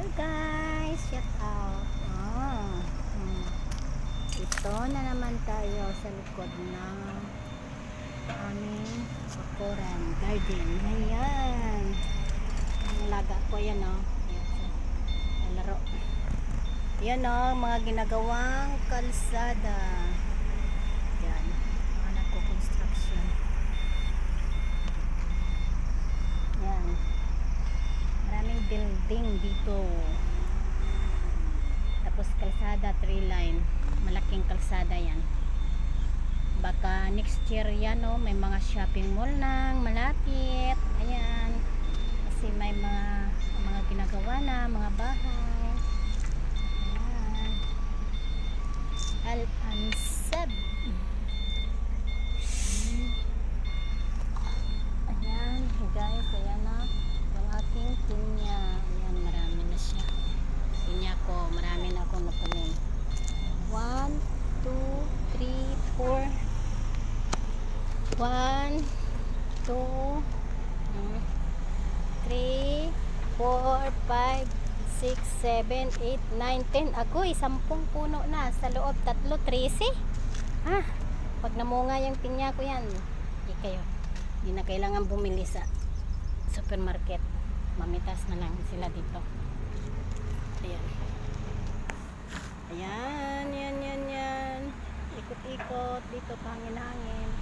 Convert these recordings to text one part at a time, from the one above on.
Hello guys, shout out. Ito na naman tayo sa likod ng aming bakuran garden. Ayan. Ang laga ko yan Ayan, laro. Yan mga ginagawang kalsada. Yan, mga nagko-construction. Yan. Maraming building dito. Tapos kalsada, 3 line. Malaking kalsada yan. Baka next year yan may mga shopping mall nang malapit. Ayan. Kasi may mga ginagawa na, mga bahay. Ayan. Al-Ansab. Ayan guys, ayan yung aking pinya. Ayan, marami na siya. Pinya ko, marami na akong napunin. 1, 2, 3, 4 1, 2 3, 4, 5, 6, 7, 8, 9, 10. Agoy, 10 puno na. Sa loob, 3, 13. Pag namunga yung pinya ko yan, hindi kayo. Hindi na kailangan bumili sa supermarket. Mamitas na lang sila dito. Ayan. Ayan, yan. Ikot-ikot dito, pahangin-hangin.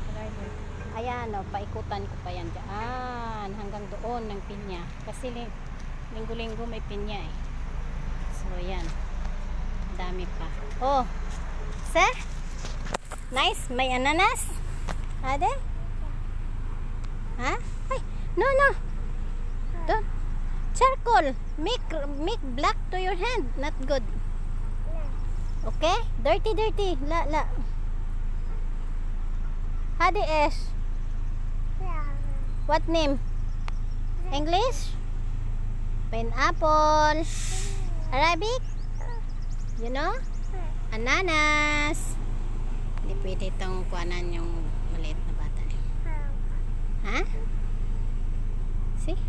Ayan, paikutan ko pa yan dyan. Hanggang doon ng pinya. Kasi linggo-linggo may pinya eh. So, ayan. Dami pa. Oh, se? Nice, may ananas. Ade? Ha? Ay, no. Don't. Charcoal. Make black to your hand. Not good. Okay? Dirty. La. Hadi Ash. What name? English? Pineapple. Arabic? You know? Ananas. Hindi pwede itong kuanan yung maliit na bata. Ha? See?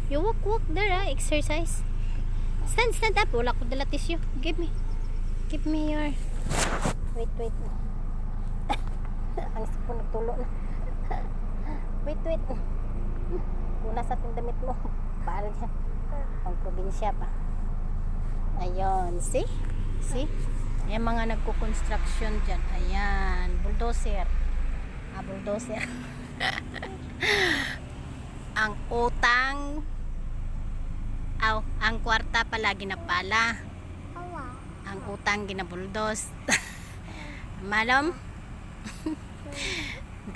You walk there, exercise. Stand up. Wala ko dala tissue. Give me your... Wait. Ang sipon nagtulo na. Wait. Una sa ating damit mo. Para dyan. Pang probinsya pa. Ayun. See? Ayan mga nagko-construction dyan. Ayan. Bulldozer. Bulldozer. Ang utang. Ang kwarta palagi na pala. Ang utang ginabuldos. Malam?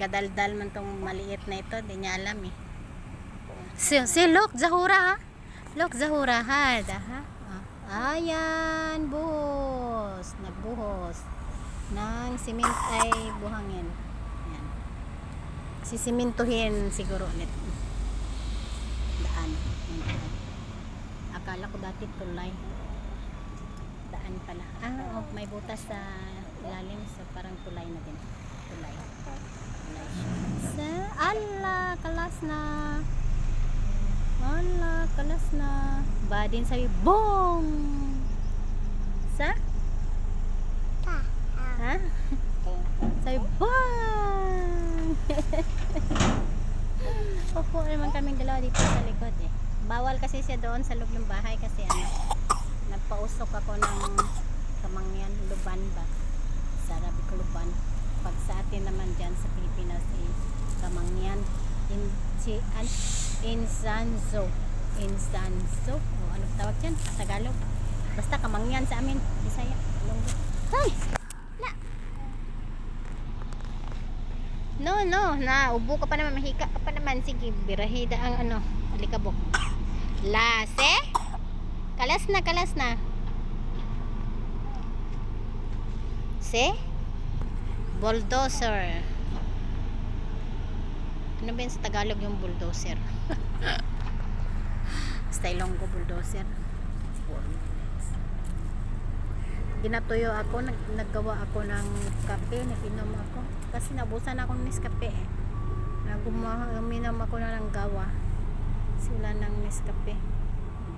Kadaldal man tong maliit na ito, di niya alam eh. Look, Zahura ha? Look, Zahura ha? Ayan, buhos. Nagbuhos ng simint ay buhangin. Ayan. Sisimintuhin siguro ulit. Daan. Akala ko dati tulay. Daan pala. May butas sa ilalim, so parang tulay na din. Tulay siya. Kalas na. Badin sabi, boom! Ha? Sabi, boom! Opo naman kaming dalawa dito sa likod eh. Bawal kasi siya doon sa loob ng bahay kasi nagpausok ako ng kamangyan, luban ba? Sa Arabic luban. Pag sa atin naman dyan sa Pilipinas kamangyan, insanzo. Ano tawag dyan? Tagalog. Basta kamangyan sa amin. Bisaya. Ay! No. Ubo ka pa naman. Mahika ka pa naman. Sige, birahida ang alikabok. Lase? Kalas na. Se? Bulldozer. Ano ba yun sa Tagalog yung bulldozer? Sa Ilonggo bulldozer. Ginatuyo ako, naggawa ako ng kape, nag-inom ako. Kasi nabusan ako ng Nescafe eh. Uminom ako na ng gawa. Sila ng Nescafe.